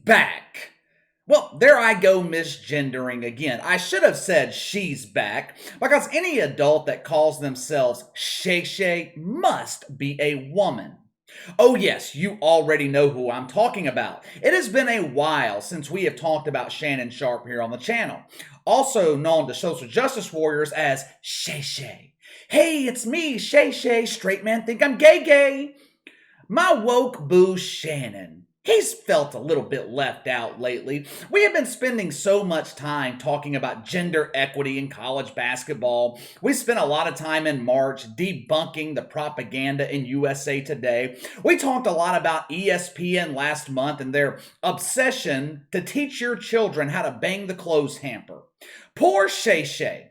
back. Well, there I go misgendering again. I should have said she's back because any adult that calls themselves Shay Shay must be a woman. Oh, yes, you already know who I'm talking about. It has been a while since we have talked about Shannon Sharpe here on the channel, also known to social justice warriors as Shay Shay. Hey, it's me, Shay Shay. Straight man think I'm gay. My woke boo Shannon. He's felt a little bit left out lately. We have been spending so much time talking about gender equity in college basketball. We spent a lot of time in March debunking the propaganda in USA Today. We talked a lot about ESPN last month and their obsession to teach your children how to bang the clothes hamper. Poor Shay Shay.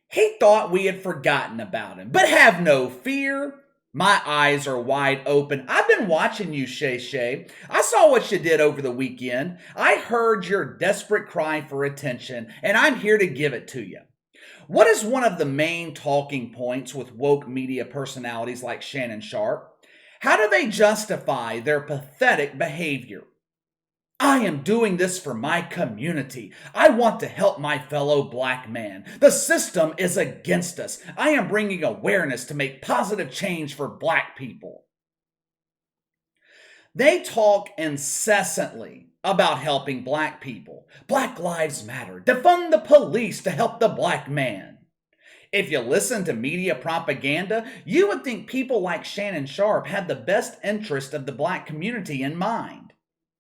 He thought we had forgotten about him, but have no fear. My eyes are wide open. I've been watching you, Shay Shay. I saw what you did over the weekend. I heard your desperate cry for attention, and I'm here to give it to you. What is one of the main talking points with woke media personalities like Shannon Sharpe? How do they justify their pathetic behavior? I am doing this for my community. I want to help my fellow black man. The system is against us. I am bringing awareness to make positive change for black people. They talk incessantly about helping black people. Black lives matter. Defund the police to help the black man. If you listen to media propaganda, you would think people like Shannon Sharpe had the best interest of the black community in mind.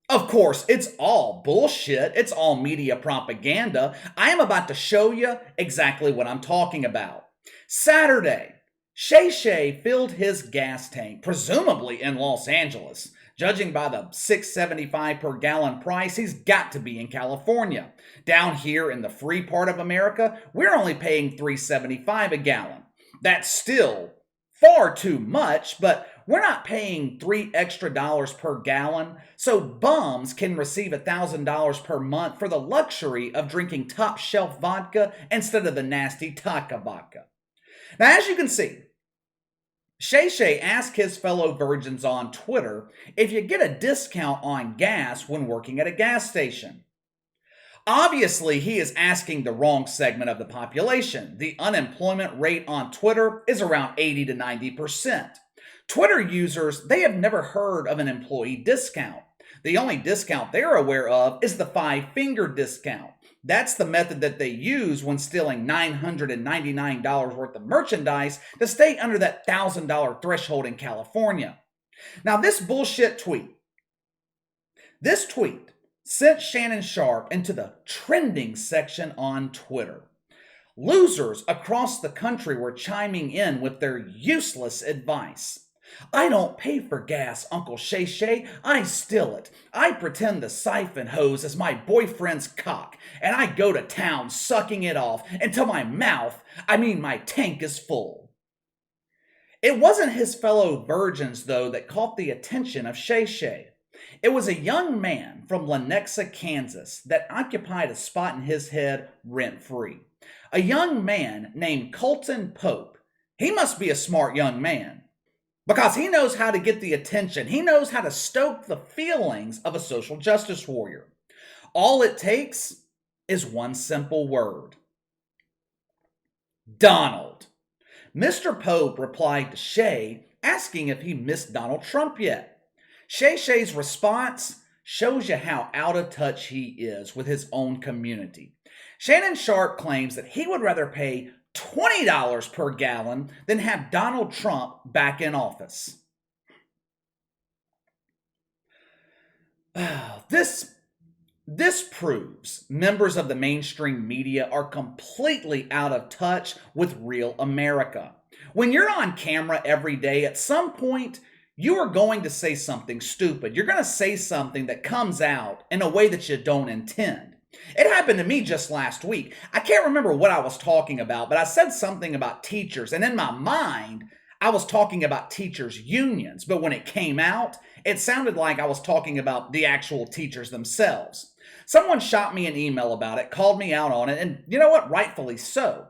Of course, it's all bullshit. It's all media propaganda. I am about to show you exactly what I'm talking about. Saturday, Shay Shay filled his gas tank, presumably in Los Angeles. Judging by the $6.75 per gallon price, he's got to be in California. Down here in the free part of America, we're only paying $3.75 a gallon. That's still far too much, but we're not paying $3 extra per gallon, so bums can receive $1,000 per month for the luxury of drinking top shelf vodka instead of the nasty Taka vodka. Now, as you can see, Shay Shay asked his fellow virgins on Twitter if you get a discount on gas when working at a gas station. Obviously, he is asking the wrong segment of the population. The unemployment rate on Twitter is around 80 to 90%. Twitter users, they have never heard of an employee discount. The only discount they're aware of is the five-finger discount. That's the method that they use when stealing $999 worth of merchandise to stay under that $1,000 threshold in California. Now, this tweet sent Shannon Sharpe into the trending section on Twitter. Losers across the country were chiming in with their useless advice. I don't pay for gas, Uncle Shay Shay. I steal it. I pretend the siphon hose is my boyfriend's cock, and I go to town sucking it off until my tank is full. It wasn't his fellow virgins, though, that caught the attention of Shay Shay. It was a young man from Lenexa, Kansas, that occupied a spot in his head rent-free. A young man named Colton Pope. He must be a smart young man, because he knows how to get the attention. He knows how to stoke the feelings of a social justice warrior. All it takes is one simple word. Donald. Mr. Pope replied to Shay, asking if he missed Donald Trump yet. Shay Shay's response shows you how out of touch he is with his own community. Shannon Sharpe claims that he would rather pay $20 per gallon than have Donald Trump back in office. This proves members of the mainstream media are completely out of touch with real America. When you're on camera every day, at some point, you are going to say something stupid. You're going to say something that comes out in a way that you don't intend. It happened to me just last week. I can't remember what I was talking about, but I said something about teachers, and in my mind, I was talking about teachers' unions, but when it came out, it sounded like I was talking about the actual teachers themselves. Someone shot me an email about it, called me out on it, and you know what? Rightfully so.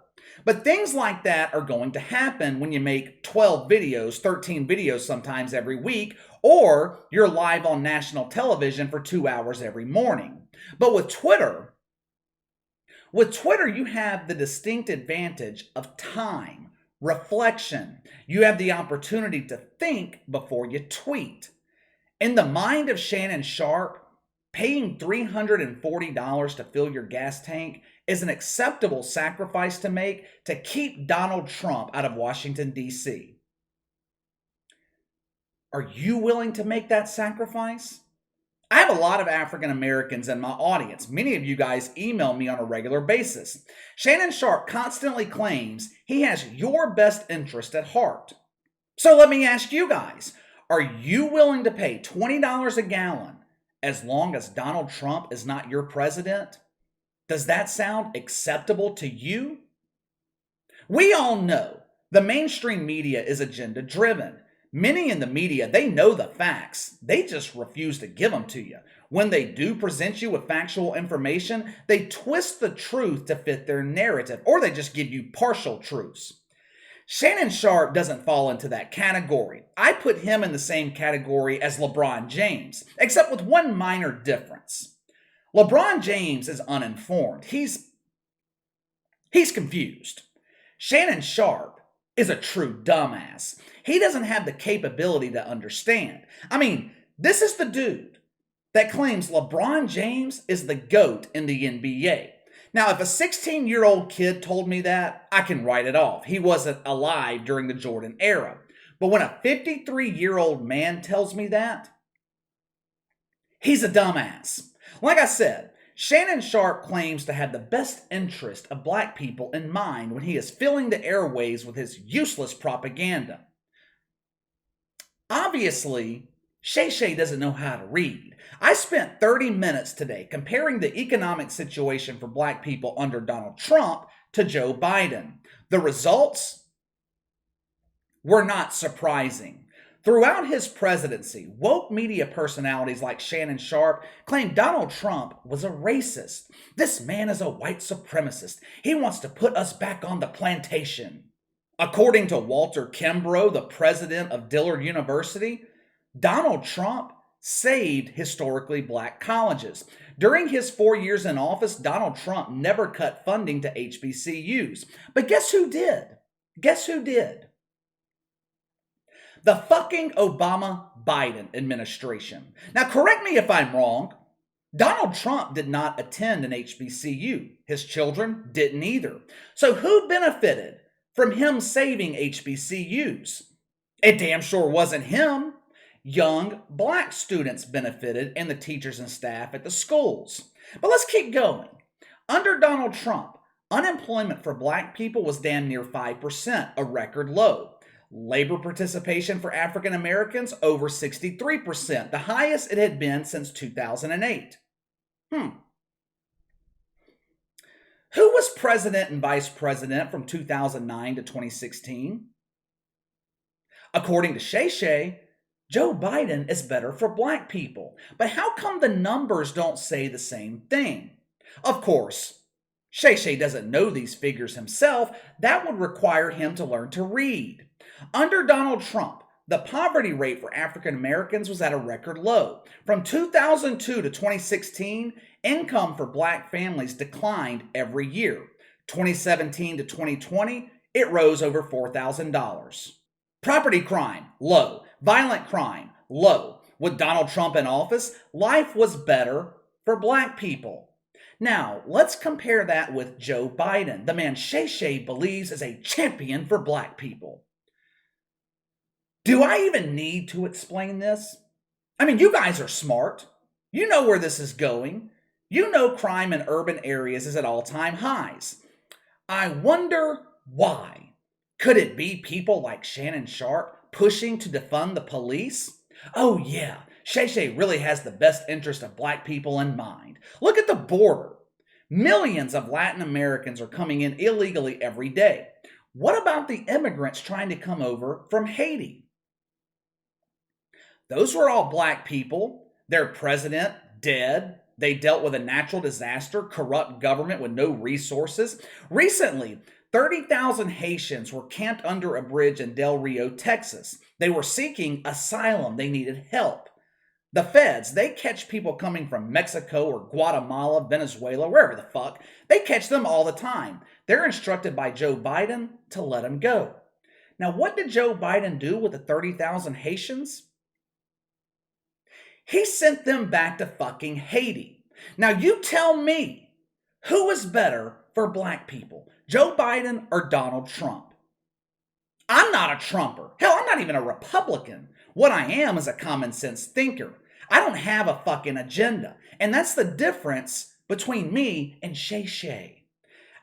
But things like that are going to happen when you make 12 videos, 13 videos sometimes every week, or you're live on national television for 2 hours every morning. But with Twitter, you have the distinct advantage of time, reflection. You have the opportunity to think before you tweet. In the mind of Shannon Sharpe, paying $340 to fill your gas tank is an acceptable sacrifice to make to keep Donald Trump out of Washington, D.C. Are you willing to make that sacrifice? I have a lot of African Americans in my audience. Many of you guys email me on a regular basis. Shannon Sharpe constantly claims he has your best interest at heart. So let me ask you guys, are you willing to pay $20 a gallon as long as Donald Trump is not your president? Does that sound acceptable to you? We all know the mainstream media is agenda driven. Many in the media, they know the facts. They just refuse to give them to you. When they do present you with factual information, they twist the truth to fit their narrative, or they just give you partial truths. Shannon Sharpe doesn't fall into that category. I put him in the same category as LeBron James, except with one minor difference. LeBron James is uninformed. He's confused. Shannon Sharpe is a true dumbass. He doesn't have the capability to understand. I mean, this is the dude that claims LeBron James is the GOAT in the NBA. Now, if a 16-year-old kid told me that, I can write it off. He wasn't alive during the Jordan era. But when a 53-year-old man tells me that, he's a dumbass. Like I said, Shannon Sharpe claims to have the best interest of black people in mind when he is filling the airways with his useless propaganda. Obviously, Shay doesn't know how to read. I spent 30 minutes today comparing the economic situation for black people under Donald Trump to Joe Biden. The results were not surprising. Throughout his presidency, woke media personalities like Shannon Sharpe claimed Donald Trump was a racist. This man is a white supremacist. He wants to put us back on the plantation. According to Walter Kimbrough, the president of Dillard University, Donald Trump saved historically black colleges. During his 4 years in office, Donald Trump never cut funding to HBCUs. But guess who did? Guess who did? The fucking Obama-Biden administration. Now, correct me if I'm wrong. Donald Trump did not attend an HBCU. His children didn't either. So who benefited from him saving HBCUs? It damn sure wasn't him. Young black students benefited and the teachers and staff at the schools. But let's keep going. Under Donald Trump, unemployment for black people was damn near 5%, a record low. Labor participation for African Americans, over 63%, the highest it had been since 2008. Who was president and vice president from 2009 to 2016? According to Shay, Joe Biden is better for black people. But how come the numbers don't say the same thing? Of course, Shay doesn't know these figures himself. That would require him to learn to read. Under Donald Trump, the poverty rate for African Americans was at a record low. From 2002 to 2016, income for black families declined every year. 2017 to 2020, it rose over $4,000. Property crime, low. Violent crime, low. With Donald Trump in office, life was better for black people. Now, let's compare that with Joe Biden, the man Shay believes is a champion for black people. Do I even need to explain this? I mean, you guys are smart. You know where this is going. You know crime in urban areas is at all-time highs. I wonder why. Could it be people like Shannon Sharpe pushing to defund the police? Oh yeah, Shay really has the best interest of black people in mind. Look at the border. Millions of Latin Americans are coming in illegally every day. What about the immigrants trying to come over from Haiti? Those were all black people. Their president, dead. They dealt with a natural disaster, corrupt government with no resources. Recently, 30,000 Haitians were camped under a bridge in Del Rio, Texas. They were seeking asylum. They needed help. The feds, they catch people coming from Mexico or Guatemala, Venezuela, wherever the fuck. They catch them all the time. They're instructed by Joe Biden to let them go. Now, what did Joe Biden do with the 30,000 Haitians? He sent them back to fucking Haiti. Now, you tell me, who is better for black people, Joe Biden or Donald Trump? I'm not a Trumper. Hell, I'm not even a Republican. What I am is a common sense thinker. I don't have a fucking agenda. And that's the difference between me and Shay Shay.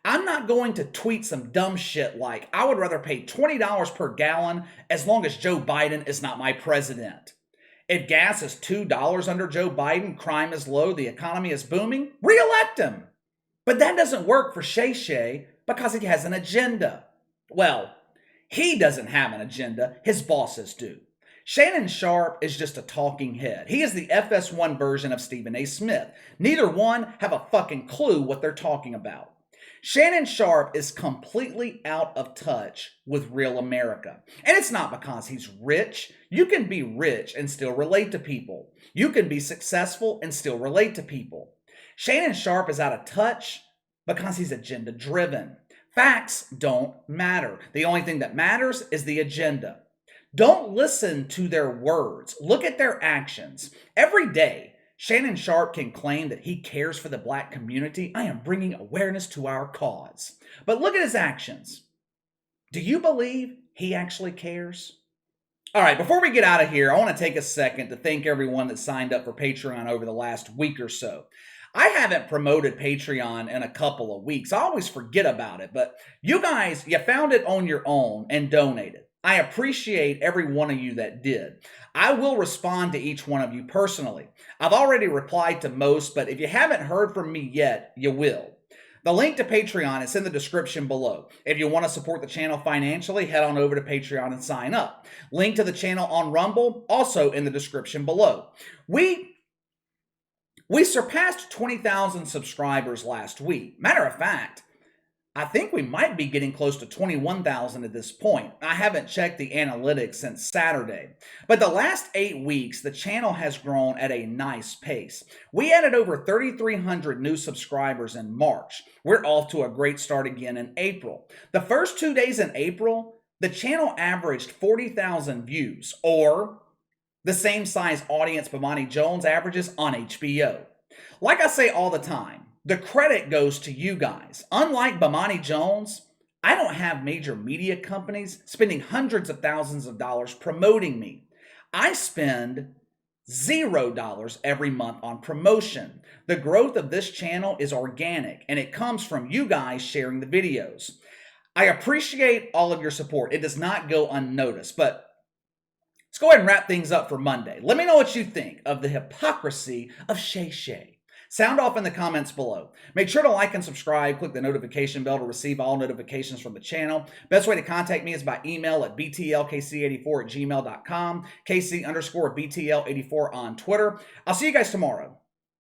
I'm not going to tweet some dumb shit like, I would rather pay $20 per gallon as long as Joe Biden is not my president. If gas is $2 under Joe Biden, crime is low, the economy is booming, re-elect him. But that doesn't work for Shay Shay because he has an agenda. Well, he doesn't have an agenda, his bosses do. Shannon Sharpe is just a talking head. He is the FS1 version of Stephen A. Smith. Neither one have a fucking clue what they're talking about. Shannon Sharpe is completely out of touch with real America. And it's not because he's rich. You can be rich and still relate to people. You can be successful and still relate to people. Shannon Sharpe is out of touch because he's agenda driven. Facts don't matter. The only thing that matters is the agenda. Don't listen to their words. Look at their actions. Every day, Shannon Sharpe can claim that he cares for the black community. I am bringing awareness to our cause. But look at his actions. Do you believe he actually cares? All right, before we get out of here, I want to take a second to thank everyone that signed up for Patreon over the last week or so. I haven't promoted Patreon in a couple of weeks. I always forget about it, but you guys, you found it on your own and donated. I appreciate every one of you that did. I will respond to each one of you personally. I've already replied to most, but if you haven't heard from me yet, you will. The link to Patreon is in the description below. If you want to support the channel financially, head on over to Patreon and sign up. Link to the channel on Rumble, also in the description below. We surpassed 20,000 subscribers last week. Matter of fact, I think we might be getting close to 21,000 at this point. I haven't checked the analytics since Saturday. But the last 8 weeks, the channel has grown at a nice pace. We added over 3,300 new subscribers in March. We're off to a great start again in April. The first 2 days in April, the channel averaged 40,000 views, or the same size audience Bomani Jones averages on HBO. Like I say all the time, the credit goes to you guys. Unlike Bomani Jones, I don't have major media companies spending hundreds of thousands of dollars promoting me. I spend $0 every month on promotion. The growth of this channel is organic, and it comes from you guys sharing the videos. I appreciate all of your support. It does not go unnoticed, but let's go ahead and wrap things up for Monday. Let me know what you think of the hypocrisy of Shay Shay. Sound off in the comments below. Make sure to like and subscribe. Click the notification bell to receive all notifications from the channel. Best way to contact me is by email at btlkc84@gmail.com, KC_BTL84 on Twitter. I'll see you guys tomorrow.